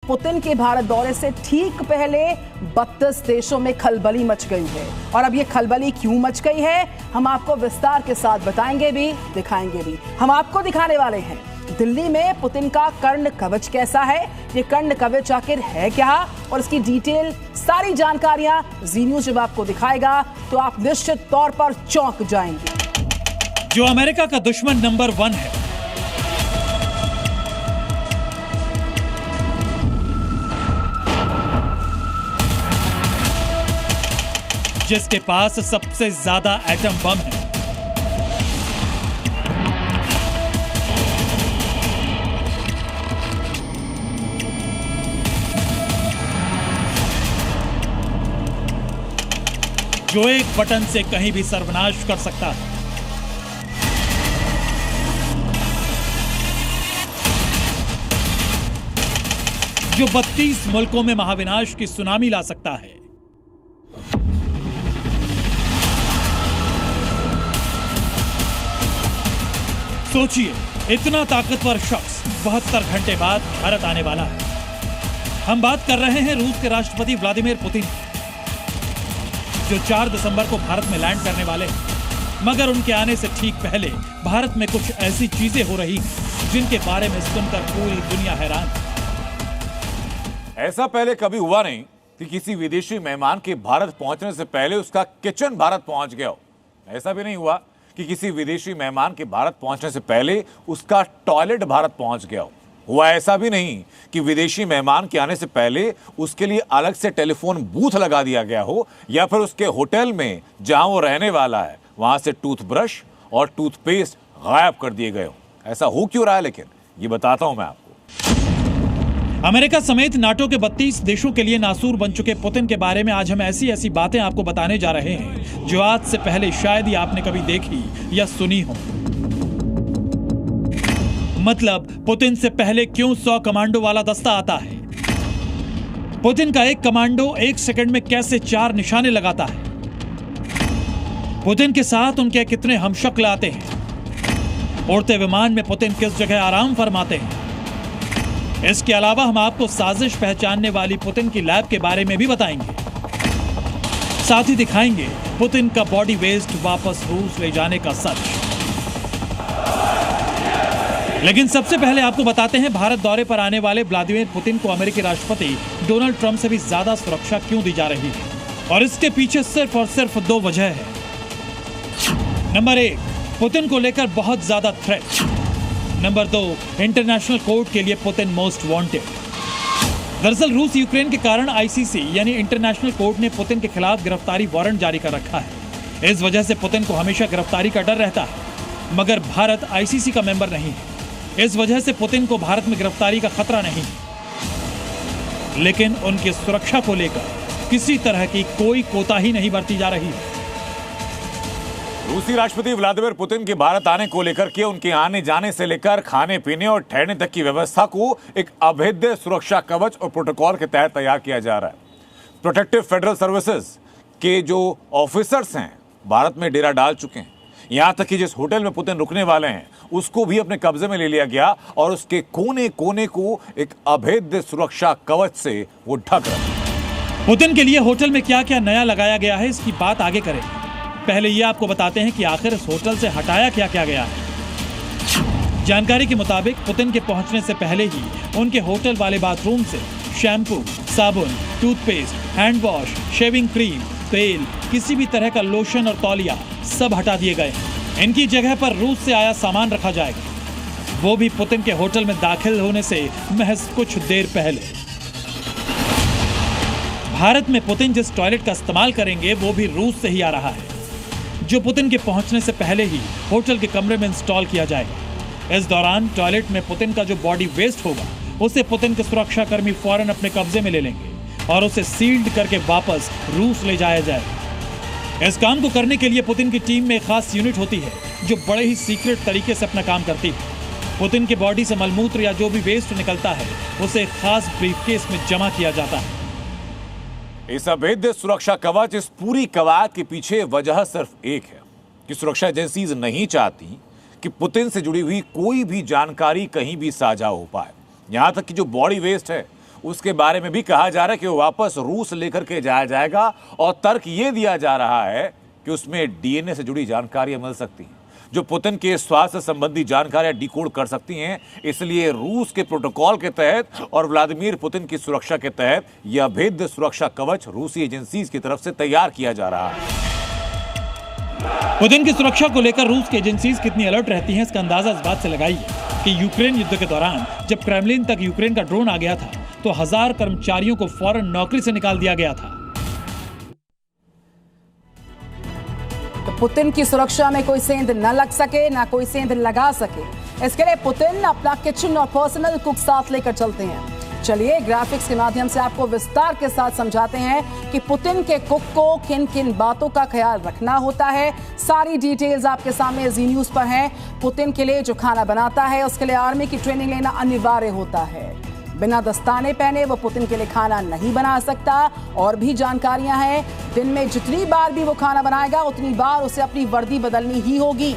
Putin के भारत दौरे से ठीक पहले 32 देशों में खलबली मच गई है। और अब ये खलबली क्यों मच गई है, हम आपको विस्तार के साथ बताएंगे भी, दिखाएंगे भी। हम आपको दिखाने वाले हैं दिल्ली में पुतिन का कर्ण कवच कैसा है, ये कर्ण कवच आखिर है क्या, और इसकी डिटेल सारी जानकारियां जी न्यूज जब आपको दिखाएगा तो आप निश्चित तौर पर चौंक जाएंगे। जो अमेरिका का दुश्मन नंबर 1 है, जिसके पास सबसे ज्यादा एटम बम है, जो एक बटन से कहीं भी सर्वनाश कर सकता है, जो 32 मुल्कों में महाविनाश की सुनामी ला सकता है, सोचिए इतना ताकतवर शख्स 72 घंटे बाद भारत आने वाला है। हम बात कर रहे हैं रूस के राष्ट्रपति व्लादिमीर पुतिन, जो 4 दिसंबर को भारत में लैंड करने वाले हैं। मगर उनके आने से ठीक पहले भारत में कुछ ऐसी चीजें हो रही हैं जिनके बारे में सुनकर पूरी दुनिया हैरान है। ऐसा पहले कभी हुआ नहीं कि किसी विदेशी मेहमान के भारत पहुंचने से पहले उसका किचन भारत पहुंच गया हो। ऐसा भी नहीं हुआ कि किसी विदेशी मेहमान के भारत पहुंचने से पहले उसका टॉयलेट भारत पहुंच गया हो। हुआ ऐसा भी नहीं कि विदेशी मेहमान के आने से पहले उसके लिए अलग से टेलीफोन बूथ लगा दिया गया हो, या फिर उसके होटल में जहां वो रहने वाला है वहां से टूथब्रश और टूथपेस्ट गायब कर दिए गए हो। ऐसा हो क्यों रहा है, लेकिन ये बताता हूं मैं आपको। अमेरिका समेत नाटो के 32 देशों के लिए नासूर बन चुके पुतिन के बारे में आज हम ऐसी बातें आपको बताने जा रहे हैं जो आज से पहले शायद ही आपने कभी देखी या सुनी हो। मतलब पुतिन से पहले क्यों 100 कमांडो वाला दस्ता आता है, पुतिन का एक कमांडो 1 सेकंड में कैसे 4 निशाने लगाता है, पुतिन के साथ उनके कितने हमशक्ल आते हैं, उड़ते विमान में पुतिन किस जगह आराम फरमाते हैं। इसके अलावा हम आपको साजिश पहचानने वाली पुतिन की लैब के बारे में भी बताएंगे। साथ ही दिखाएंगे पुतिन का बॉडी वेस्ट वापस रूस ले जाने का सच। लेकिन सबसे पहले आपको बताते हैं भारत दौरे पर आने वाले व्लादिमीर पुतिन को अमेरिकी राष्ट्रपति डोनाल्ड ट्रंप से भी ज्यादा सुरक्षा क्यों दी जा रही है, और इसके पीछे सिर्फ और सिर्फ 2 वजह है। नंबर 1, पुतिन को लेकर बहुत ज्यादा थ्रेट। नंबर 2, इंटरनेशनल कोर्ट के लिए पुतिन मोस्ट वांटेड। दरअसल रूस यूक्रेन के कारण आईसीसी यानी इंटरनेशनल कोर्ट ने पुतिन के खिलाफ गिरफ्तारी वारंट जारी कर रखा है। इस वजह से पुतिन को हमेशा गिरफ्तारी का डर रहता है, मगर भारत आईसीसी का मेंबर नहीं है। इस वजह से पुतिन को भारत में गिरफ्तारी का खतरा नहीं है, लेकिन उनकी सुरक्षा को लेकर किसी तरह की कोई कोताही नहीं बरती जा रही है। रूसी राष्ट्रपति व्लादिमीर पुतिन के भारत आने को लेकर के उनके आने जाने से लेकर खाने पीने और ठहरने तक की व्यवस्था को एक अभेद्य सुरक्षा कवच और प्रोटोकॉल के तहत तैयार किया जा रहा है। प्रोटेक्टिव फेडरल सर्विसेज के जो ऑफिसर्स हैं भारत में डेरा डाल चुके हैं। यहां तक कि जिस होटल में पुतिन रुकने वाले हैं उसको भी अपने कब्जे में ले लिया गया और उसके कोने कोने को एक अभेद्य सुरक्षा कवच से वो ढक रहा। पुतिन के लिए होटल में क्या क्या नया लगाया गया है, इसकी बात आगे करें। पहले ये आपको बताते हैं कि आखिर इस होटल से हटाया क्या क्या गया है। जानकारी के मुताबिक पुतिन के पहुंचने से पहले ही उनके होटल वाले बाथरूम से शैम्पू, साबुन, toothpaste, hand wash, shaving cream, तेल, किसी भी तरह का लोशन और तौलिया सब हटा दिए गए। इनकी जगह पर रूस से आया सामान रखा जाएगा, वो भी पुतिन के होटल में दाखिल होने से महज कुछ देर पहले। भारत में पुतिन जिस टॉयलेट का इस्तेमाल करेंगे वो भी रूस से ही आ रहा है, जो पुतिन के पहुंचने से पहले ही होटल के कमरे में इंस्टॉल किया जाएगा। इस दौरान टॉयलेट में पुतिन का जो बॉडी वेस्ट होगा उसे पुतिन के सुरक्षाकर्मी फौरन अपने कब्जे में ले लेंगे और उसे सील्ड करके वापस रूस ले जाया जाएगा। इस काम को करने के लिए पुतिन की टीम में एक खास यूनिट होती है जो बड़े ही सीक्रेट तरीके से अपना काम करती है। पुतिन के बॉडी से मलमूत्र या जो भी वेस्ट निकलता है उसे एक खास ब्रीफकेस में जमा किया जाता है। इस अभेद्य सुरक्षा कवच, इस पूरी कवायद के पीछे वजह सिर्फ एक है कि सुरक्षा एजेंसीज नहीं चाहती कि पुतिन से जुड़ी हुई कोई भी जानकारी कहीं भी साझा हो पाए। यहां तक कि जो बॉडी वेस्ट है उसके बारे में भी कहा जा रहा है कि वो वापस रूस लेकर के जाया जाएगा और तर्क ये दिया जा रहा है कि उसमें डीएनए से जुड़ी जानकारियां मिल सकती हैं जो पुतिन के स्वास्थ्य संबंधी जानकारियां डिकोड कर सकती हैं। इसलिए रूस के प्रोटोकॉल के तहत और व्लादिमीर पुतिन की सुरक्षा के तहत यह अभेद्य सुरक्षा कवच रूसी एजेंसी की तरफ से तैयार किया जा रहा है। पुतिन की सुरक्षा को लेकर रूस की एजेंसीज कितनी अलर्ट रहती हैं, इसका अंदाजा इस बात से लगाइए कि यूक्रेन युद्ध के दौरान जब क्रेमलिन तक यूक्रेन का ड्रोन आ गया था तो 1000 कर्मचारियों को फौरन नौकरी से निकाल दिया गया था। तो पुतिन की सुरक्षा में कोई सेंध न लग सके, ना कोई सेंध लगा सके, इसके लिए पुतिन अपना किचन और पर्सनल कुक साथ लेकर चलते हैं। चलिए ग्राफिक्स के माध्यम से आपको विस्तार के साथ समझाते हैं कि पुतिन के कुक को किन किन बातों का ख्याल रखना होता है। सारी डिटेल्स आपके सामने जी न्यूज पर हैं। पुतिन के लिए जो खाना बनाता है उसके लिए आर्मी की ट्रेनिंग लेना अनिवार्य होता है। बिना दस्ताने पहने वो पुतिन के लिए खाना नहीं बना सकता। और भी जानकारियां हैं, दिन में जितनी बार भी वो खाना बनाएगा उतनी बार उसे अपनी वर्दी बदलनी ही होगी।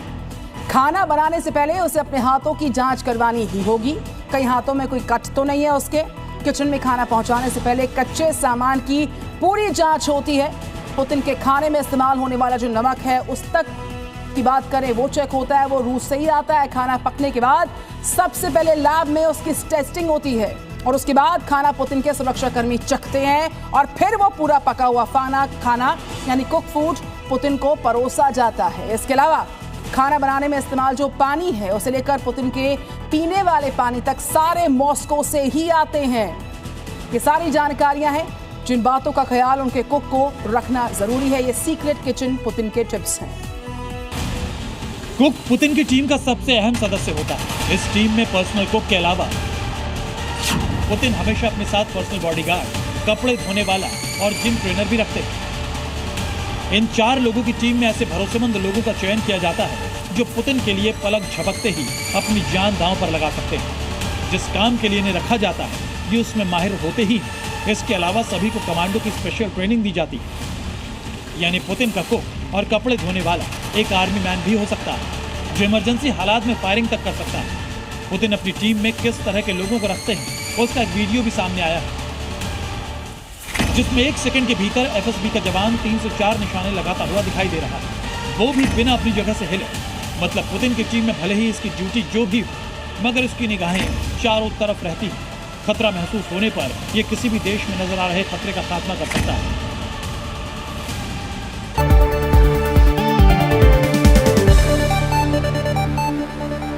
खाना बनाने से पहले उसे अपने हाथों की जांच करवानी ही होगी, कई हाथों में कोई कट तो नहीं है उसके। किचन में खाना पहुंचाने से पहले कच्चे सामान की पूरी जांच होती है। पुतिन के खाने में इस्तेमाल होने वाला जो नमक है उस तक की बात करें वो चेक होता है, वो रूस से ही आता है। खाना पकने के बाद सबसे पहले लैब में उसकी टेस्टिंग होती है और उसके बाद खाना पुतिन के सुरक्षाकर्मी चखते हैं और फिर वो पूरा पका हुआ खाना यानी कुक फूड पुतिन को परोसा जाता है। इसके अलावा खाना बनाने में इस्तेमाल जो पानी है उसे लेकर पुतिन के पीने वाले पानी तक सारे मॉस्को से ही आते हैं। ये सारी जानकारियां हैं जिन बातों का ख्याल उनके कुक को रखना जरूरी है। ये सीक्रेट किचन पुतिन के टिप्स हैं। कुक पुतिन की टीम का सबसे अहम सदस्य होता है। इस टीम में पर्सनल कुक के अलावा पुतिन हमेशा अपने साथ पर्सनल बॉडीगार्ड, कपड़े धोने वाला और जिम ट्रेनर भी रखते हैं। इन 4 लोगों की टीम में ऐसे भरोसेमंद लोगों का चयन किया जाता है जो पुतिन के लिए पलक झपकते ही अपनी जान दांव पर लगा सकते हैं। जिस काम के लिए इन्हें रखा जाता है ये उसमें माहिर होते ही हैं। इसके अलावा सभी को कमांडो की स्पेशल ट्रेनिंग दी जाती है। यानी पुतिन का कुक और कपड़े धोने वाला एक आर्मी मैन भी हो सकता है जो इमरजेंसी हालात में फायरिंग तक कर सकता है। पुतिन अपनी टीम में किस तरह के लोगों को रखते हैं उसका एक वीडियो भी सामने आया है जिसमें 1 सेकंड के भीतर एफएसबी का जवान 3 से 4 निशाने लगाता हुआ दिखाई दे रहा है, वो भी बिना अपनी जगह से हिले। मतलब पुतिन की टीम में भले ही इसकी ड्यूटी जो भी हो मगर इसकी निगाहें चारों तरफ रहती हैं। खतरा महसूस होने पर यह किसी भी देश में नजर आ रहे खतरे का खात्मा कर सकता है।